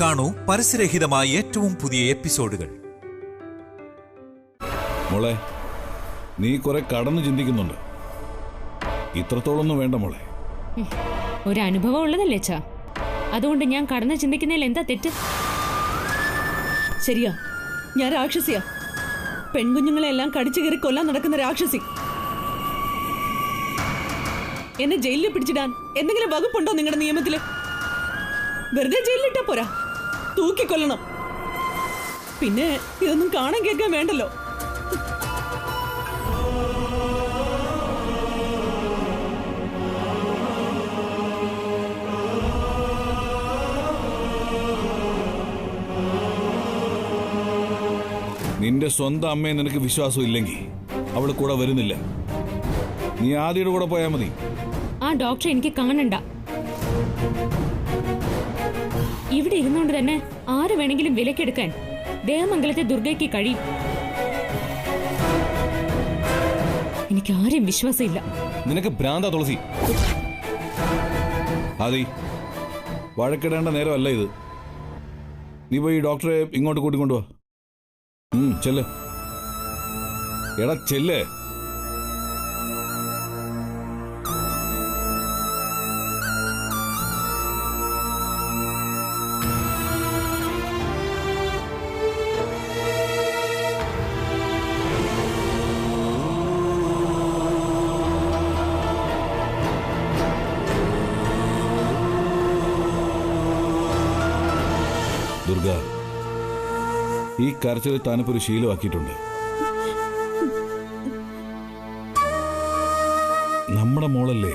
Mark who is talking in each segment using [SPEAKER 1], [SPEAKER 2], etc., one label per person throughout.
[SPEAKER 1] കാണൂ പരസ്യരഹിതമായ ഏറ്റവും പുതിയ എപ്പിസോഡുകൾ.
[SPEAKER 2] മോളെ, നീ കുറെ കടന്നു ചിന്തിക്കുന്നുണ്ട്. ഇത്രത്തോളൊന്നും വേണ്ട മോളെ.
[SPEAKER 3] ഒരു അനുഭവം ഉള്ളതല്ലേ അച്ഛാ, അതുകൊണ്ട് ഞാൻ കടന്നു ചിന്തിക്കുന്നതിൽ എന്താ തെറ്റ്?
[SPEAKER 4] ശരിയാ, ഞാൻ രാക്ഷസിയാ. പെൺകുഞ്ഞുങ്ങളെ എല്ലാം കടിച്ചു കയറി കൊല്ലാൻ നടക്കുന്ന രാക്ഷസി. എന്നെ ജയിലിൽ പിടിച്ചിടാൻ എന്തെങ്കിലും വകുപ്പുണ്ടോ നിങ്ങളുടെ നിയമത്തില്? വെറുതെ ജയിലിലിട്ടാ പോരാ, തൂക്കിക്കൊല്ലണം. പിന്നെ ഇതൊന്നും കാണാൻ കേൾക്കാൻ വേണ്ടല്ലോ.
[SPEAKER 2] നിന്റെ സ്വന്തം അമ്മയെ നിനക്ക് വിശ്വാസം ഇല്ലെങ്കിൽ അവൾ കൂടെ വരുന്നില്ല. നീ ആദ്യയുടെ കൂടെ പോയാൽ മതി.
[SPEAKER 3] ആ ഡോക്ടറെ എനിക്ക് കാണണ്ട. ഇവിടെ ഇരുന്നുകൊണ്ട് തന്നെ ആര് വേണമെങ്കിലും വിലക്കെടുക്കാൻ ദേവമംഗലത്തെ ദുർഗയ്ക്ക് കഴിയും. എനിക്ക് ആരെയും വിശ്വാസമില്ല.
[SPEAKER 2] നിനക്ക് ഭ്രാന്താ തുളസി. ആദി, വഴക്കിടേണ്ട നേരമല്ല ഇത്. നീ പോയി ഡോക്ടറെ ഇങ്ങോട്ട് കൂട്ടിക്കൊണ്ടുവാ. ചെല്ല്. എടാ ചെല്ല്. ദുർഗ, ഈ കരച്ചിൽ താനിപ്പൊരു ശീലമാക്കിയിട്ടുണ്ട്. നമ്മുടെ മോളല്ലേ,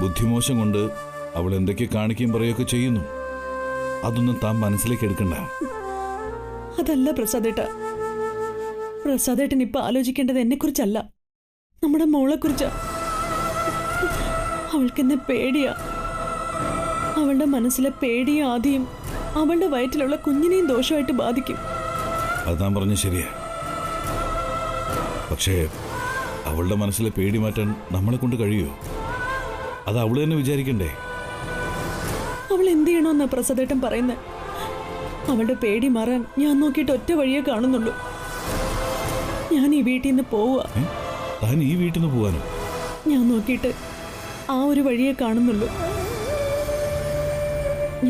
[SPEAKER 2] ബുദ്ധിമോശം കൊണ്ട് അവൾ എന്തൊക്കെ കാണിക്കുകയും പറയുകയൊക്കെ ചെയ്യുന്നു. അതൊന്നും താൻ മനസ്സിലേക്ക് എടുക്കണ്ട.
[SPEAKER 4] അതല്ല പ്രസാദേട്ട, പ്രസാദേട്ടൻ ഇപ്പൊ ആലോചിക്കേണ്ടത് എന്നെ കുറിച്ചല്ല, നമ്മുടെ മോളെ കുറിച്ചാ. അവൾക്കെന്നെ പേടിയാ. അവളുടെ മനസ്സിലെ പേടിയും ആദ്യം അവളുടെ വയറ്റിലുള്ള കുഞ്ഞിനെയും ദോഷമായിട്ട് ബാധിക്കും.
[SPEAKER 2] അത് താൻ പറഞ്ഞ ശരിയാ. പക്ഷേ അവളുടെ മനസ്സിലെ പേടി മാറ്റാൻ നമ്മളെ കൊണ്ട് കഴിയുമോ? അത് അവള് തന്നെ വിചാരിക്കണ്ടേ.
[SPEAKER 4] അവൾ എന്ത് ചെയ്യണമെന്നാ പ്രസാദേട്ടൻ പറയുന്നത്? അവളുടെ പേടി മാറാൻ ഞാൻ നോക്കിയിട്ട് ഒറ്റ വഴിയേ കാണുന്നുള്ളൂ. ഞാൻ ഈ വീട്ടിൽ നിന്ന് പോവുക.
[SPEAKER 2] താൻ ഈ വീട്ടിൽ നിന്ന് പോവാനോ?
[SPEAKER 4] ഞാൻ നോക്കിയിട്ട് ആ ഒരു വഴിയേ കാണുന്നുള്ളൂ.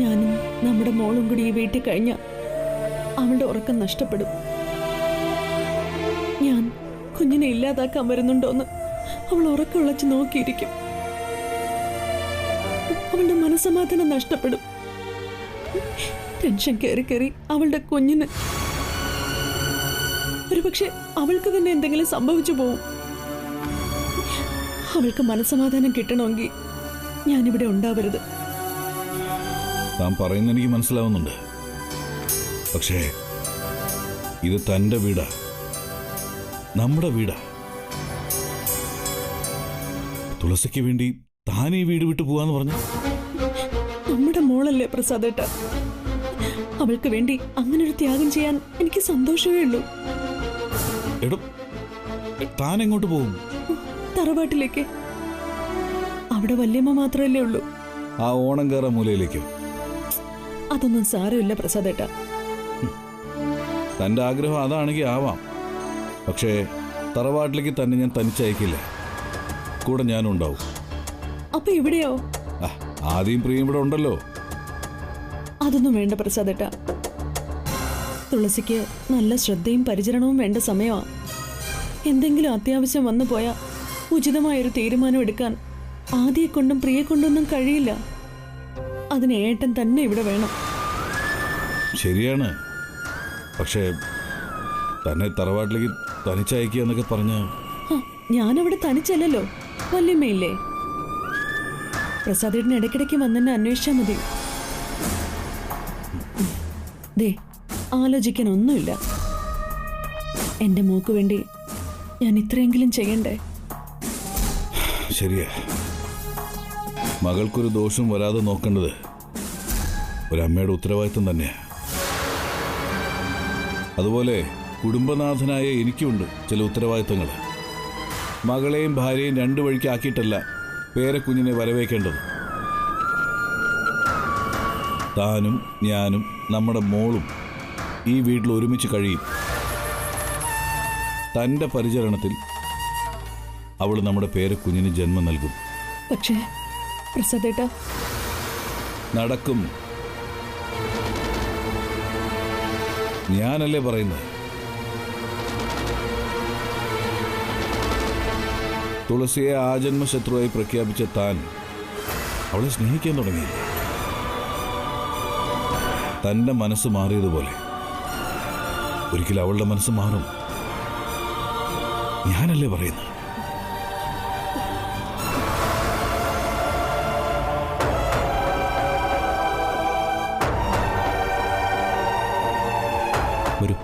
[SPEAKER 4] ഞാനും നമ്മുടെ മോളും കൂടി ഈ വീട്ടിൽ കഴിഞ്ഞ അവളുടെ ഉറക്കം നഷ്ടപ്പെടും. ഞാൻ കുഞ്ഞിനെ ഇല്ലാതാക്കാൻ വരുന്നുണ്ടോന്ന് അവൾ ഉറക്കമുളച്ച് നോക്കിയിരിക്കും. അവളുടെ മനസ്സമാധാനം നഷ്ടപ്പെടും. ടെൻഷൻ കയറി കയറി അവളുടെ കുഞ്ഞിന് ഒരുപക്ഷെ അവൾക്ക് തന്നെ എന്തെങ്കിലും സംഭവിച്ചു പോവും. അവൾക്ക് മനസ്സമാധാനം കിട്ടണമെങ്കിൽ ഞാനിവിടെ ഉണ്ടാവരുത്.
[SPEAKER 2] താൻ പറയുന്ന എനിക്ക് മനസ്സിലാവുന്നുണ്ട്. പക്ഷേ ഇത് തന്റെ വീടാ, നമ്മുടെ വീടാ. തുളസിക്ക് വേണ്ടി താൻ ഈ വീട് വിട്ടു പോവാന്ന് പറഞ്ഞു.
[SPEAKER 4] നമ്മുടെ മോളല്ലേ പ്രസാദേട്ട, അവൾക്ക് വേണ്ടി അങ്ങനൊരു ത്യാഗം ചെയ്യാൻ എനിക്ക് സന്തോഷമേ ഉള്ളൂ.
[SPEAKER 2] എടോ, താൻ എങ്ങോട്ട് പോകും?
[SPEAKER 4] തറവാട്ടിലേക്ക്. അവിടെ വല്യമ്മ മാത്രമല്ലേ ഉള്ളൂ.
[SPEAKER 2] ആ ഓണം കയറ മൂലയിലേക്കോ?
[SPEAKER 4] അതൊന്നും സാരമില്ല പ്രസാദേട്ട.
[SPEAKER 2] തന്റെ ആഗ്രഹം അതാണെങ്കിൽ ആവാം. പക്ഷേ തറവാട്ടിലേക്ക് തന്നെ ഞാൻ തനിച്ചയക്കില്ല. കൂടെ ഞാനും ഉണ്ടാവും.
[SPEAKER 4] അപ്പൊ ഇവിടെയോ?
[SPEAKER 2] ആദ്യം പ്രിയം ഇവിടെ ഉണ്ടല്ലോ.
[SPEAKER 4] അതൊന്നും വേണ്ട പ്രസാദേട്ട. തുളസിക്ക് നല്ല ശ്രദ്ധയും പരിചരണവും വേണ്ട സമയമാ. എന്തെങ്കിലും അത്യാവശ്യം വന്നു പോയാൽ ഉചിതമായൊരു തീരുമാനം എടുക്കാൻ ആദ്യെ കൊണ്ടും പ്രിയെ കൊണ്ടൊന്നും കഴിയില്ല. അതിന് ഏട്ടൻ തന്നെ ഇവിടെ വേണം.
[SPEAKER 2] ശരിയാണ്. പക്ഷേ തന്നെ തറവാട്ടിലേക്ക് തനിച്ചയക്കുക എന്നൊക്കെ പറഞ്ഞ
[SPEAKER 4] ഞാനവിടെ തനിച്ചല്ലല്ലോ, വല്യമ്മയില്ലേ. പ്രസാദേട്ടന് ഇടയ്ക്കിടയ്ക്ക് വന്നെന്നെ അന്വേഷിച്ചാൽ മതി. ദേ, ആലോചിക്കാൻ ഒന്നുമില്ല. എന്റെ മോക്ക് വേണ്ടി ഞാൻ ഇത്രയെങ്കിലും ചെയ്യണ്ടേ?
[SPEAKER 2] ശരിയാ. മകൾക്കൊരു ദോഷം വരാതെ നോക്കേണ്ടത് ഒരമ്മയുടെ ഉത്തരവാദിത്വം തന്നെയാ. അതുപോലെ കുടുംബനാഥനായ എനിക്കുണ്ട് ചില ഉത്തരവാദിത്തങ്ങൾ. മകളെയും ഭാര്യയും രണ്ടു വഴിക്കാക്കിയിട്ടല്ല പേരക്കുഞ്ഞിനെ വരവേക്കേണ്ടത്. താനും ഞാനും നമ്മുടെ മോളും ഈ വീട്ടിൽ ഒരുമിച്ച് കഴിയും. തൻ്റെ പരിചരണത്തിൽ അവൾ നമ്മുടെ പേരക്കുഞ്ഞിന് ജന്മം നൽകും.
[SPEAKER 4] പക്ഷേ പ്രസാദേട്ടാ,
[SPEAKER 2] നടക്കും. ഞാനല്ലേ പറയുന്നത്. തുളസിയെ ആജന്മ ശത്രുവായി പ്രഖ്യാപിച്ച താൻ അവളെ സ്നേഹിക്കാൻ തുടങ്ങിയില്ല. തൻ്റെ മനസ്സ് മാറിയതുപോലെ ഒരിക്കലും അവളുടെ മനസ്സ് മാറും. ഞാനല്ലേ പറയുന്നത്.
[SPEAKER 5] വരൂ.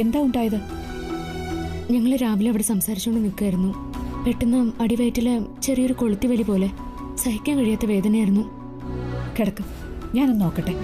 [SPEAKER 3] എന്താ ഉണ്ടായത്? ഞങ്ങൾ രാവിലെ അവിടെ സംസാരിച്ചുകൊണ്ട് നിൽക്കായിരുന്നു. പെട്ടെന്ന് അടിവയറ്റില് ചെറിയൊരു കൊളുത്തി വലി പോലെ സഹിക്കാൻ കഴിയാത്ത വേദനയായിരുന്നു.
[SPEAKER 5] കിടക്കും, ഞാനൊന്ന് നോക്കട്ടെ.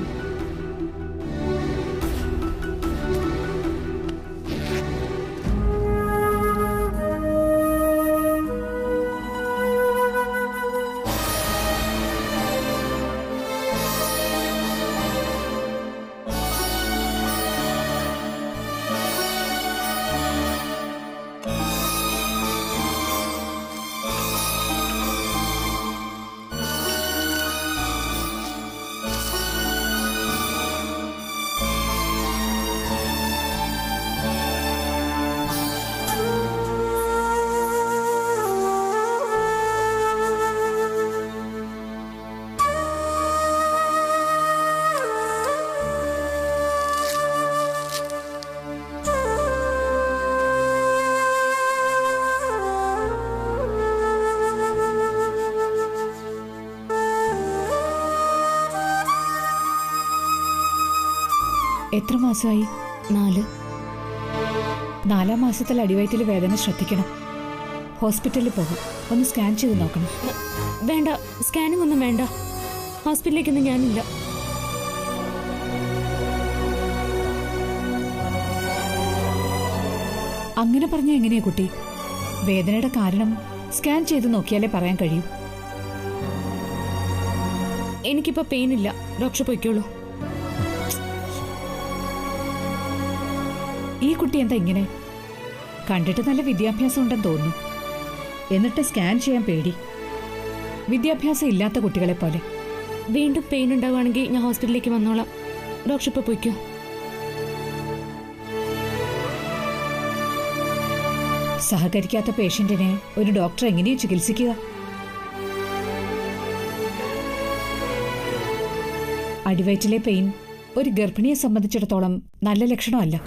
[SPEAKER 5] എത്ര മാസമായി?
[SPEAKER 3] 4.
[SPEAKER 5] 4-ാം മാസത്തിൽ അടിവയറ്റിൽ വേദന ശ്രദ്ധിക്കണം. ഹോസ്പിറ്റലിൽ പോകും, ഒന്ന് സ്കാൻ ചെയ്ത് നോക്കണം.
[SPEAKER 3] വേണ്ട, സ്കാനിംഗ് ഒന്നും വേണ്ട. ഹോസ്പിറ്റലിലേക്കൊന്നും ഞാനില്ല.
[SPEAKER 5] അങ്ങനെ പറഞ്ഞാൽ എങ്ങനെയാ കുട്ടി? വേദനയുടെ കാരണം സ്കാൻ ചെയ്ത് നോക്കിയാലേ പറയാൻ കഴിയൂ.
[SPEAKER 3] എനിക്കിപ്പോ പെയിൻ ഇല്ല, ഡോക്ടർ പൊയ്ക്കോളൂ.
[SPEAKER 5] ഈ കുട്ടി എന്താ ഇങ്ങനെ? കണ്ടിട്ട് നല്ല വിദ്യാഭ്യാസം ഉണ്ടെന്ന് തോന്നുന്നു, എന്നിട്ട് സ്കാൻ ചെയ്യാൻ പേടി. വിദ്യാഭ്യാസം ഇല്ലാത്ത കുട്ടികളെ പോലെ.
[SPEAKER 3] വീണ്ടും പെയിൻ ഉണ്ടാവുകയാണെങ്കിൽ ഞാൻ ഹോസ്പിറ്റലിലേക്ക് വന്നോളാം. ഡോക്ടർ ഇപ്പൊ പൊയ്ക്കോ.
[SPEAKER 5] സഹകരിക്കാത്ത പേഷ്യന്റിനെ ഒരു ഡോക്ടർ എങ്ങനെയാ ചികിത്സിക്കുക? അടിവയറ്റിലെ പെയിൻ ഒരു ഗർഭിണിയെ സംബന്ധിച്ചിടത്തോളം നല്ല ലക്ഷണമല്ല.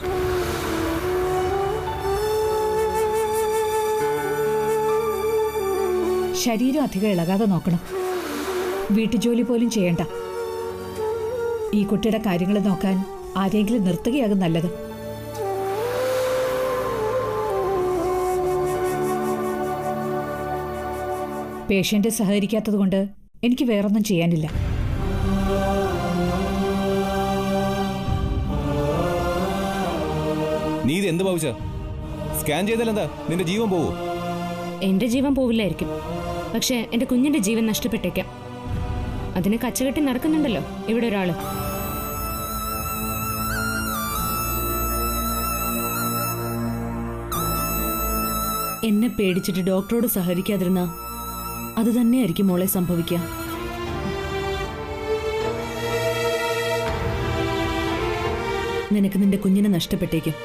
[SPEAKER 5] ശരീരം അധികം ഇളകാതെ നോക്കണം. വീട്ടുജോലി പോലും ചെയ്യണ്ട. ഈ കുട്ടിയുടെ കാര്യങ്ങൾ നോക്കാൻ ആരെങ്കിലും നിർത്തുകയാകും നല്ലത്. പേഷ്യന്റ് സഹകരിക്കാത്തതുകൊണ്ട് എനിക്ക് വേറൊന്നും ചെയ്യാനില്ല.
[SPEAKER 6] നീ ഇത് എന്ത് ഭാവിച്ച? സ്കാൻ ചെയ്താൽ എന്താ നിന്റെ ജീവൻ പോവോ?
[SPEAKER 3] എന്റെ ജീവൻ പോവില്ലായിരിക്കും, പക്ഷെ എന്റെ കുഞ്ഞിന്റെ ജീവൻ നഷ്ടപ്പെട്ടേക്കാം. അതിന് കച്ചകെട്ടി നടക്കുന്നുണ്ടല്ലോ ഇവിടെ ഒരാള്.
[SPEAKER 4] എന്നെ പേടിച്ചിട്ട് ഡോക്ടറോട് സഹകരിക്കാതിരുന്ന അത് തന്നെയായിരിക്കും മോളെ സംഭവിക്കുക. നിനക്ക് നിന്റെ കുഞ്ഞിനെ നഷ്ടപ്പെട്ടേക്കും.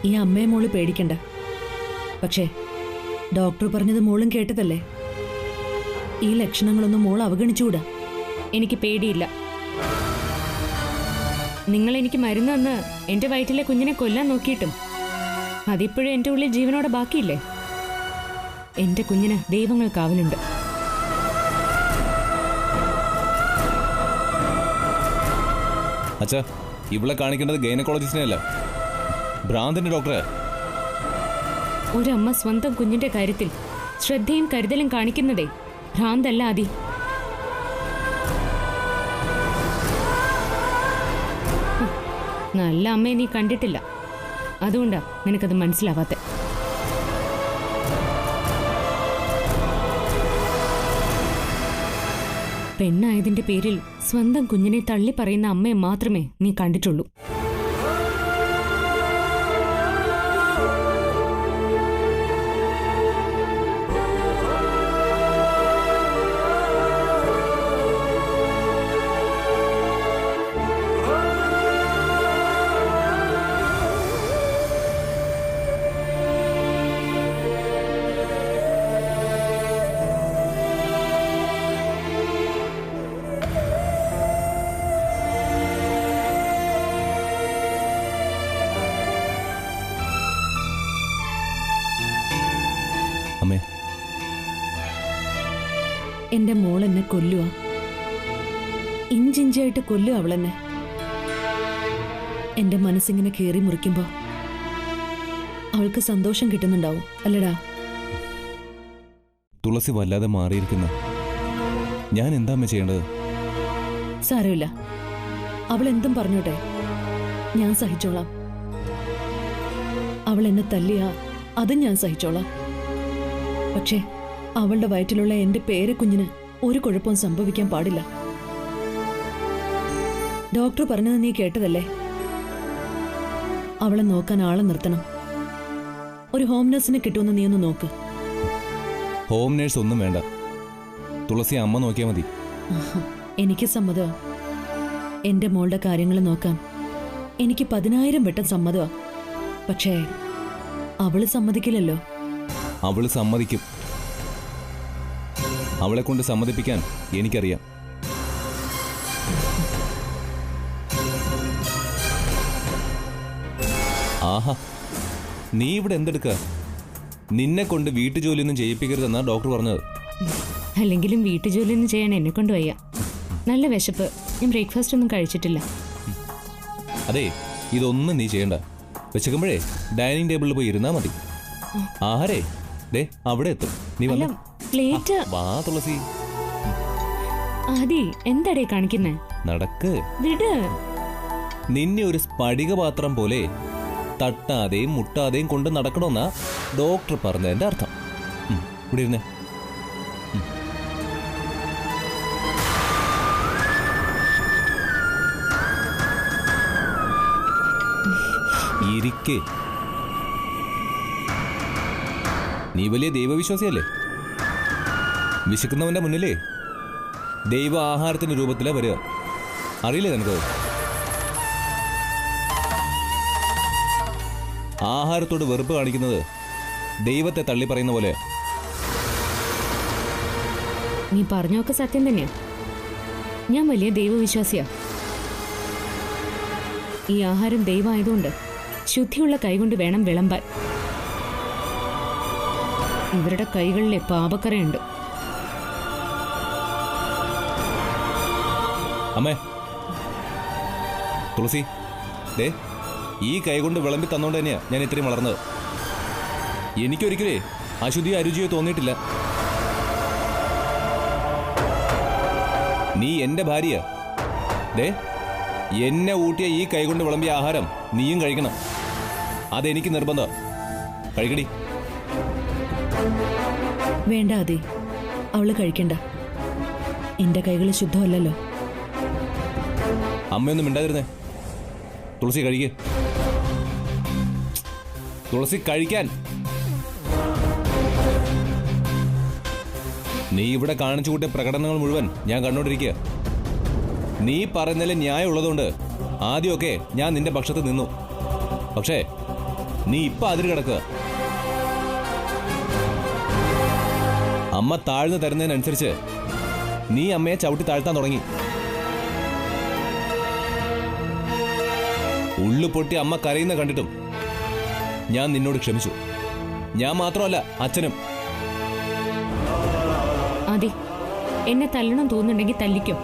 [SPEAKER 4] ഈ അമ്മയെ മോള് പേടിക്കണ്ട. പക്ഷേ ഡോക്ടർ പറഞ്ഞത് മോളും കേട്ടതല്ലേ? ഈ ലക്ഷണങ്ങളൊന്നും മോൾ അവഗണിച്ചുകൂടാ.
[SPEAKER 3] എനിക്ക് പേടിയില്ല. നിങ്ങൾ എനിക്ക് മരുന്ന് തന്ന് എന്റെ വയറ്റിലെ കുഞ്ഞിനെ കൊല്ലാൻ നോക്കിയിട്ടും അതിപ്പോഴും എന്റെ ഉള്ളിൽ ജീവനോടെ ബാക്കിയില്ലേ? എന്റെ കുഞ്ഞിന് ദൈവങ്ങൾ കാവലുണ്ട്.
[SPEAKER 6] അച്ഛാ, ഇവിടെ കാണിക്കേണ്ടത് ഗൈനക്കോളജിസ്റ്റിനെ അല്ല, ഭ്രാന്തിന്റെ ഡോക്ടറെ.
[SPEAKER 3] ഒരമ്മ സ്വന്തം കുഞ്ഞിന്റെ കാര്യത്തിൽ ശ്രദ്ധയും കരുതലും കാണിക്കുന്നതേ ഭ്രാന്തല്ല ആദി. നല്ല അമ്മയെ നീ കണ്ടിട്ടില്ല, അതുകൊണ്ടാ നിനക്കത് മനസ്സിലാവാത്തെ. പെണ്ണായതിന്റെ പേരിൽ സ്വന്തം കുഞ്ഞിനെ തള്ളി പറയുന്ന അമ്മയെ മാത്രമേ നീ കണ്ടിട്ടുള്ളൂ.
[SPEAKER 6] അമ്മേ,
[SPEAKER 4] എന്റെ മോൾ എന്നെ കൊല്ലുക, ഇഞ്ചിഞ്ചായിട്ട് കൊല്ലുക അവളെന്നെ. എന്റെ മനസ്സിങ്ങനെ കീറി മുറിക്കുമ്പോ അവൾക്ക് സന്തോഷം കിട്ടുന്നുണ്ടാവും അല്ലടാ?
[SPEAKER 6] തുളസി വല്ലാതെ മാറിയിരിക്കുന്നു. ഞാൻ എന്താ അമ്മ ചെയ്യേണ്ടത്?
[SPEAKER 4] സാരമില്ല, അവൾ എന്തും പറഞ്ഞോട്ടെ, ഞാൻ സഹിച്ചോളാം. അവൾ എന്നെ തല്ലിയ അതും ഞാൻ സഹിച്ചോളാം. പക്ഷേ അവളുടെ വയറ്റിലുള്ള എന്റെ പേരക്കുഞ്ഞിന് ഒരു കുഴപ്പവും സംഭവിക്കാൻ പാടില്ല. ഡോക്ടർ പറഞ്ഞത് നീ കേട്ടതല്ലേ? അവളെ നോക്കാൻ ആളെ നിർത്തണം. ഒരു ഹോം നഴ്സിനെ കിട്ടുമെന്ന് നീ ഒന്ന് നോക്ക്.
[SPEAKER 6] ഹോം നേഴ്സ് ഒന്നും വേണ്ട, തുളസി അമ്മ നോക്കിയാൽ മതി.
[SPEAKER 4] എനിക്ക് സമ്മതമാ. എന്റെ മോളുടെ കാര്യങ്ങൾ നോക്കാൻ എനിക്ക് 10,000 വട്ടം സമ്മതമാ. പക്ഷേ അവള് സമ്മതിക്കില്ലല്ലോ.
[SPEAKER 6] അവള് സമ്മതിക്കും. അവളെ കൊണ്ട് സമ്മതിപ്പിക്കാൻ എനിക്കറിയാം. ആഹാ, നീ ഇവിടെ എന്തെടുക്ക? നിന്നെ കൊണ്ട് വീട്ടുജോലിയൊന്നും ചെയ്യിപ്പിക്കരുതെന്നാ ഡോക്ടർ പറഞ്ഞത്.
[SPEAKER 3] അല്ലെങ്കിലും വീട്ടുജോലിയൊന്നും ചെയ്യാൻ എന്നെ കൊണ്ട് വയ്യ. നല്ല വിശപ്പ്. ഞാൻ ബ്രേക്ക്ഫാസ്റ്റ് ഒന്നും കഴിച്ചിട്ടില്ല.
[SPEAKER 6] അതെ, ഇതൊന്നും നീ ചെയ്യണ്ട. വിശക്കുമ്പോഴേ ഡൈനിങ് ടേബിളിൽ പോയി ഇരുന്നാ മതി. ആഹാരേ ദേ അവിടെ എത്തും. നീ
[SPEAKER 3] അല്ല,
[SPEAKER 6] വന്ന്
[SPEAKER 3] പ്ലേറ്റ്.
[SPEAKER 6] വാ തുളസി.
[SPEAKER 3] ആദി, എന്താടേ കാണിക്കുന്നേ?
[SPEAKER 6] നടക്ക്.
[SPEAKER 3] വിട്.
[SPEAKER 6] നിന്നെ ഒരു സ്ഫടികപാത്രം പോലെ തട്ടാതെയും മുട്ടാതെയും കൊണ്ട് നടക്കണമെന്നാ ഡോക്ടർ പറഞ്ഞതിന്റെ അർത്ഥം. ഇവിടെ ഇരുന്നേ. ഇരിക്കേ. നീ വലിയ ദൈവവിശ്വാസിയല്ലേ? വിശക്കുന്നവന്റെ മുന്നിലേ ദൈവ ആഹാരത്തിന്റെ രൂപത്തിലാ വരിക. അറിയില്ലേ നിനക്ക്? ആഹാരത്തോട് വെറുപ്പ് കാണിക്കുന്നത് ദൈവത്തെ തള്ളി പറയുന്ന പോലെ.
[SPEAKER 3] നീ പറഞ്ഞൊക്കെ സത്യം തന്നെയാ. ഞാൻ വലിയ ദൈവവിശ്വാസിയാ. ഈ ആഹാരം ദൈവമായതുകൊണ്ട് ശുദ്ധിയുള്ള കൈകൊണ്ട് വേണം വിളമ്പാൻ. ഇവരുടെ കൈകളിലെ പാപക്കറയുണ്ട്.
[SPEAKER 6] അമ്മേ, തുളസി, ദേ ഈ കൈ കൊണ്ട് വിളമ്പി തന്നോണ്ട് തന്നെയാ ഞാൻ ഇത്രയും വളർന്നത്. എനിക്കൊരിക്കലേ അശുദ്ധിയോ അരുചിയോ തോന്നിയിട്ടില്ല. നീ എന്റെ ഭാര്യ. ദേ എന്നെ ഊട്ടിയ ഈ കൈ കൊണ്ട് വിളമ്പിയ ആഹാരം നീയും കഴിക്കണം. അതെനിക്ക് നിർബന്ധം. കഴിക്കടി.
[SPEAKER 4] വേണ്ട അതെ, അവള് കഴിക്കണ്ട. എന്റെ കൈകൾ ശുദ്ധമല്ലല്ലോ.
[SPEAKER 6] അമ്മയൊന്നും മിണ്ടാതിരുന്നേ. തുളസി കഴിക്കേ. തുളസി കഴിക്കാൻ. നീ ഇവിടെ കാണിച്ചു കൂട്ടിയ പ്രകടനങ്ങൾ മുഴുവൻ ഞാൻ കണ്ടോണ്ടിരിക്കുക. നീ പറയുന്നതിൽ ന്യായം ഉള്ളതുകൊണ്ട് ആദ്യമൊക്കെ ഞാൻ നിന്റെ പക്ഷത്ത് നിന്നു. പക്ഷേ നീ ഇപ്പൊ അതിര് കിടക്കുക. അമ്മ താഴ്ന്നു തരുന്നതിനനുസരിച്ച് നീ അമ്മയെ ചവിട്ടി താഴ്ത്താൻ തുടങ്ങി. ഉള്ളു പൊട്ടി അമ്മ കരയുന്ന കണ്ടിട്ടും ഞാൻ നിന്നോട് ക്ഷമിച്ചു. ഞാൻ മാത്രമല്ല, അച്ഛനും.
[SPEAKER 3] അതെ, എന്നെ തല്ലണം തോന്നുന്നുണ്ടെങ്കിൽ തല്ലിക്കും.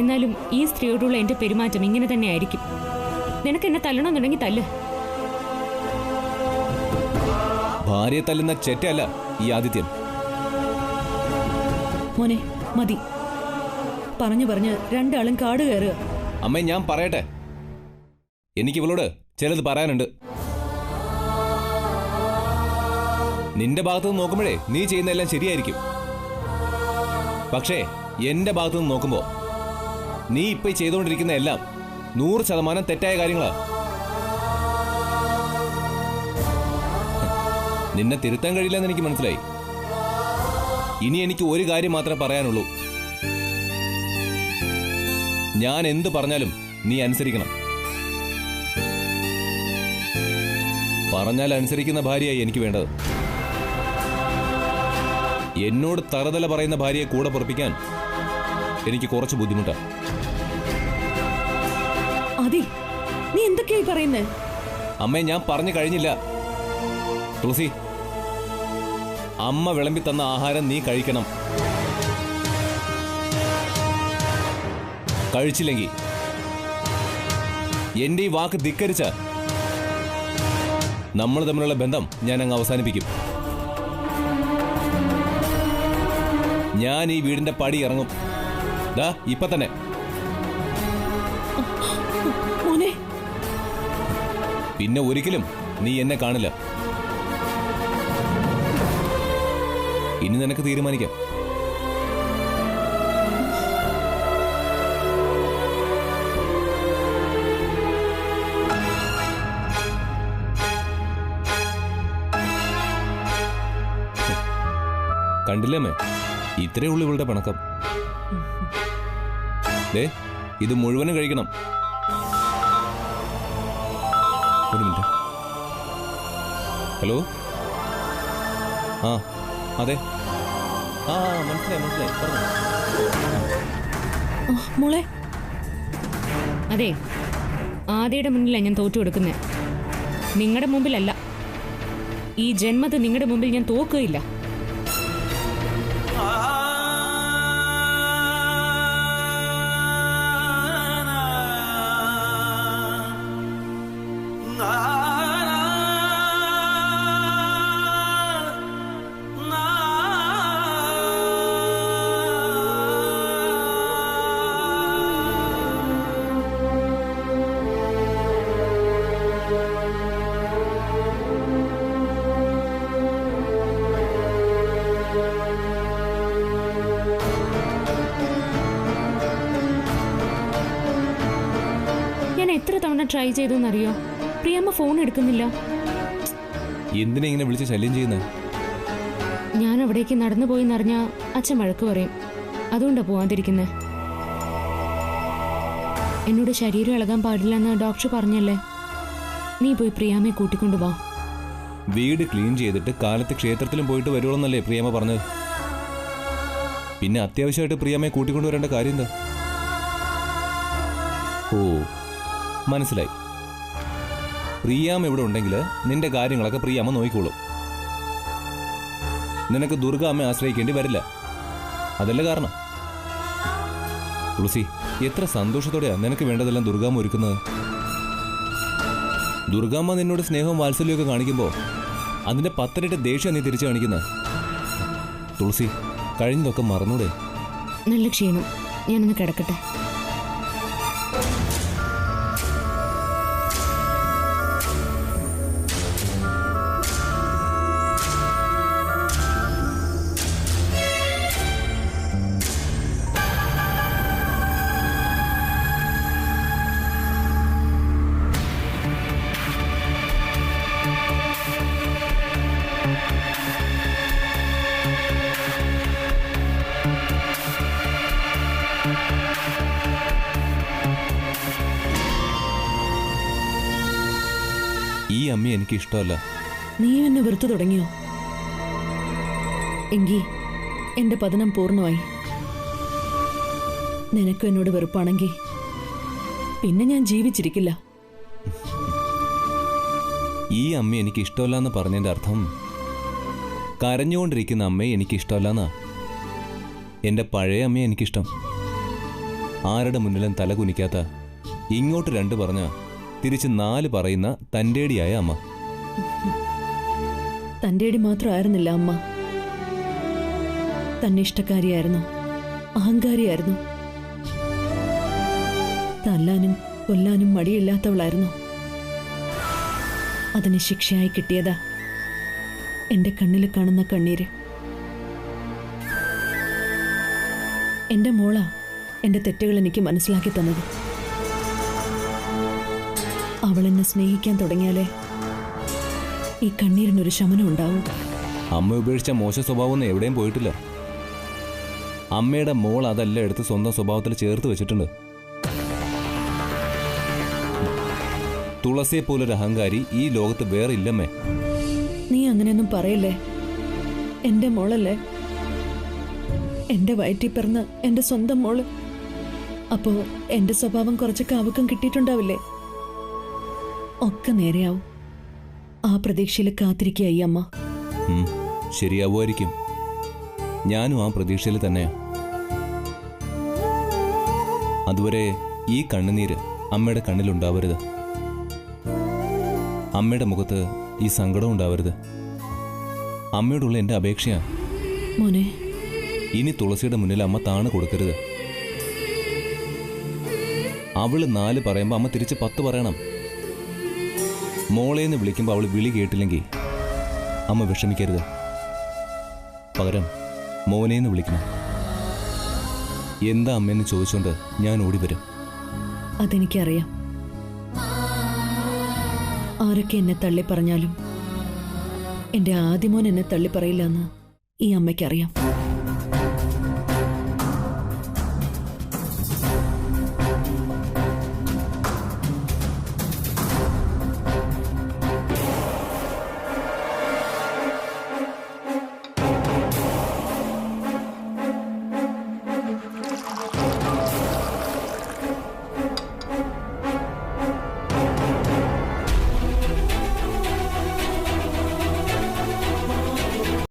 [SPEAKER 3] എന്നാലും ഈ സ്ത്രീയോടുള്ള എന്റെ പെരുമാറ്റം ഇങ്ങനെ തന്നെ ആയിരിക്കും. നിനക്ക് എന്നെ തല്ലണമെന്നുണ്ടെങ്കിൽ തല്ല്.
[SPEAKER 6] ഭാര്യയെ തല്ലുന്ന ചെറ്റയല്ല ഈ ആദിത്യൻ.
[SPEAKER 4] മോനെ മതി. പറഞ്ഞു പറഞ്ഞ് രണ്ടാളും കാട് കയറുക.
[SPEAKER 6] അമ്മേ, ഞാൻ പറയട്ടെ. എനിക്ക് ഇവളോട് ചിലത് പറയാനുണ്ട്. നിന്റെ ഭാഗത്ത് നിന്ന് നോക്കുമ്പോഴേ നീ ചെയ്യുന്നതെല്ലാം ശരിയായിരിക്കും. പക്ഷേ എന്റെ ഭാഗത്തു നിന്ന് നോക്കുമ്പോ നീ ഇപ്പൊ ചെയ്തുകൊണ്ടിരിക്കുന്ന എല്ലാം 100% തെറ്റായ കാര്യങ്ങളാ. നിന്നെ തിരുത്താൻ കഴിയില്ലെന്ന് എനിക്ക് മനസ്സിലായി. ഇനി എനിക്ക് ഒരു കാര്യം മാത്രമേ പറയാനുള്ളൂ. ഞാൻ എന്ത് പറഞ്ഞാലും നീ അനുസരിക്കണം. പറഞ്ഞാൽ അനുസരിക്കുന്ന ഭാര്യയായി എനിക്ക് വേണ്ടത്. എന്നോട് തറുതല പറയുന്ന ഭാര്യയെ കൂടെ പൊറപ്പിക്കാൻ എനിക്ക് കുറച്ച് ബുദ്ധിമുട്ടാണ്.
[SPEAKER 4] അതെ, നീ എന്തൊക്കെയായി പറയുന്നേ?
[SPEAKER 6] അമ്മേ, ഞാൻ പറഞ്ഞു കഴിഞ്ഞില്ല. തുളസി, അമ്മ വിളമ്പി തന്ന ആഹാരം നീ കഴിക്കണം. കഴിച്ചില്ലെങ്കിൽ എന്റെ ഈ വാക്ക് ധിക്കരിച്ച നമ്മൾ തമ്മിലുള്ള ബന്ധം ഞാൻ അങ്ങ് അവസാനിപ്പിക്കും. ഞാൻ ഈ വീടിന്റെ പടി ഇറങ്ങും. ദാ ഇപ്പൊ തന്നെ. പിന്നെ ഒരിക്കലും നീ എന്നെ കാണില്ല. ഇനി നിനക്ക് തീരുമാനിക്കാം. കണ്ടില്ലേ, ഇത്രയേ ഉള്ളൂ ഇവളുടെ പണക്കം. ഇത് മുഴുവനും കഴിക്കണം. ഒരു മിനിറ്റ്. ഹലോ. ആ അതെ. ആ മനസ്സിലായി പറഞ്ഞു.
[SPEAKER 4] മോളെ,
[SPEAKER 3] അതെ, ആദ്യയുടെ മുന്നിലാണ് ഞാൻ തോറ്റു കൊടുക്കുന്നത്, നിങ്ങളുടെ മുമ്പിലല്ല. ഈ ജന്മത്ത് നിങ്ങളുടെ മുമ്പിൽ ഞാൻ തോക്കുകയില്ല. എത്ര തവണ ട്രൈ ചെയ്തെന്നറിയോ? പ്രിയമ്മ ഫോൺ എടുക്കുന്നില്ല.
[SPEAKER 6] എന്തിനാ ഇങ്ങനെ വിളിച്ച് ശല്യം ചെയ്യുന്നത്?
[SPEAKER 3] ഞാൻ അവിടേക്ക് നടന്നു പോയിന്നറിഞ്ഞ അച്ഛൻ വഴക്ക് പറയും. അതുകൊണ്ടാ പോവാതിരിക്കുന്നത്. എന്നോട് ശരീരം ഇളകാൻ പാടില്ലെന്ന് ഡോക്ടർ പറഞ്ഞല്ലേ. നീ പോയി പ്രിയാമ്മയെ കൂട്ടിക്കൊണ്ടുപോ.
[SPEAKER 6] വീട് ക്ലീൻ ചെയ്തിട്ട് കാലത്ത് ക്ഷേത്രത്തിലും പോയിട്ട് വരുവോളെന്നല്ലേ പ്രിയമ്മ പറഞ്ഞത്. പിന്നെ അത്യാവശ്യമായിട്ട് പ്രിയമ്മയെ കൂട്ടിക്കൊണ്ടുവരേണ്ട കാര്യം എന്താ? ഓ, മനസ്സിലായി. പ്രിയാമ്മ ഇവിടെ ഉണ്ടെങ്കിൽ നിന്റെ കാര്യങ്ങളൊക്കെ പ്രിയാമ്മ നോക്കിക്കോളും. നിനക്ക് ദുർഗാമ്മയെ ആശ്രയിക്കേണ്ടി വരില്ല. അതല്ല കാരണം. തുളസി, എത്ര സന്തോഷത്തോടെയാ നിനക്ക് വേണ്ടതെല്ലാം ദുർഗാമ്മ ഒരുക്കുന്നത്. ദുർഗാമ്മ നിന്നോട് സ്നേഹവും വാത്സല്യമൊക്കെ കാണിക്കുമ്പോൾ അതിന്റെ 10 ഇരട്ടി ദേഷ്യം നീ തിരിച്ചു കാണിക്കുന്നത്. തുളസി, കഴിഞ്ഞതൊക്കെ മറന്നൂടെ?
[SPEAKER 3] നല്ല ക്ഷീണം, ഞാനൊന്ന് കിടക്കട്ടെ.
[SPEAKER 6] ഈ അമ്മ എനിക്ക് ഇഷ്ടമല്ല.
[SPEAKER 4] നീ എന്നെ വെറുത്തു തുടങ്ങിയോ? എങ്കി എന്റെ പതനം പൂർണ്ണമായി. നിനക്കും എന്നോട് വെറുപ്പാണെങ്കിൽ പിന്നെ ഞാൻ ജീവിച്ചിരിക്കില്ല.
[SPEAKER 6] ഈ അമ്മ എനിക്ക് ഇഷ്ടമല്ല എന്ന് പറഞ്ഞതിന്റെ അർത്ഥം കരഞ്ഞുകൊണ്ടിരിക്കുന്ന അമ്മയെ എനിക്ക് ഇഷ്ടമല്ലെന്നാ. എന്റെ പഴയ അമ്മയെ എനിക്കിഷ്ടം. ആരുടെ മുന്നിലും തല കുനിക്കാത്ത, ഇങ്ങോട്ട് 2 പറഞ്ഞ തിരിച്ച് 4 പറയുന്ന തന്റേടിയായ അമ്മ.
[SPEAKER 4] തന്റേടി മാത്രമായിരുന്നില്ല അമ്മ. തന്നിഷ്ടക്കാരിയായിരുന്നു, അഹങ്കാരിയായിരുന്നു, തല്ലാനും കൊല്ലാനും മടിയില്ലാത്തവളായിരുന്നു. അതിന് ശിക്ഷയായി കിട്ടിയതാ എന്റെ കണ്ണിൽ കാണുന്ന കണ്ണീര്. എന്റെ മോളാ എന്റെ തെറ്റുകൾ എനിക്ക് മനസ്സിലാക്കി തന്നത്. അവൾ എന്നെ സ്നേഹിക്കാൻ തുടങ്ങിയാലേ ഈ കണ്ണീരിനൊരു ശമനം ഉണ്ടാവും.
[SPEAKER 6] അമ്മ ഉപേക്ഷിച്ച മോശ സ്വഭാവമൊന്നും എവിടെയും പോയിട്ടില്ല. അമ്മയുടെ മോൾ അതെല്ലാം എടുത്ത് സ്വന്തം സ്വഭാവത്തിൽ ചേർത്ത് വെച്ചിട്ടുണ്ട്. തുളസിയെ പോലൊരു അഹങ്കാരി ഈ ലോകത്ത് വേറെ ഇല്ലമ്മേ.
[SPEAKER 4] നീ അങ്ങനെയൊന്നും പറയല്ലേ. എന്റെ മോളല്ലേ, എന്റെ വയറ്റിൽ പിറന്ന് എന്റെ സ്വന്തം മോള്. അപ്പോ എന്റെ സ്വഭാവം കുറച്ചൊക്കെ അവക്കം കിട്ടിയിട്ടുണ്ടാവില്ലേ? ഒക്കെ നേരെയാവും. ആ പ്രതീക്ഷയിൽ കാത്തിരിക്കുക ഈ അമ്മ.
[SPEAKER 6] ശരിയാവുമായിരിക്കും. ഞാനും ആ പ്രതീക്ഷയിൽ തന്നെയാ. അതുവരെ ഈ കണ്ണുനീര് അമ്മയുടെ കണ്ണിലുണ്ടാവരുത്. അമ്മയുടെ മുഖത്ത് ഈ സങ്കടം ഉണ്ടാവരുത്. അമ്മയോടുള്ള എൻ്റെ അപേക്ഷയാ.
[SPEAKER 4] മോനെ,
[SPEAKER 6] ഇനി തുളസിയുടെ മുന്നിൽ അമ്മ താണ് കൊടുക്കരുത്. അവള് 4 പറയുമ്പോൾ അമ്മ തിരിച്ച് 10 പറയണം. മോളേന്ന് വിളിക്കുമ്പോൾ അവൾ വിളി കേട്ടില്ലെങ്കിൽ അമ്മ വിഷമിക്കരുത്. പകരം മോനേന്ന് വിളിക്കണം. എന്താ അമ്മയെന്ന് ചോദിച്ചുകൊണ്ട് ഞാൻ ഓടി വരും.
[SPEAKER 4] അതെനിക്കറിയാം. ആരൊക്കെ എന്നെ തള്ളി പറഞ്ഞാലും എന്റെ ആദ്യമോൻ എന്നെ തള്ളി പറയില്ല എന്ന് ഈ അമ്മയ്ക്കറിയാം.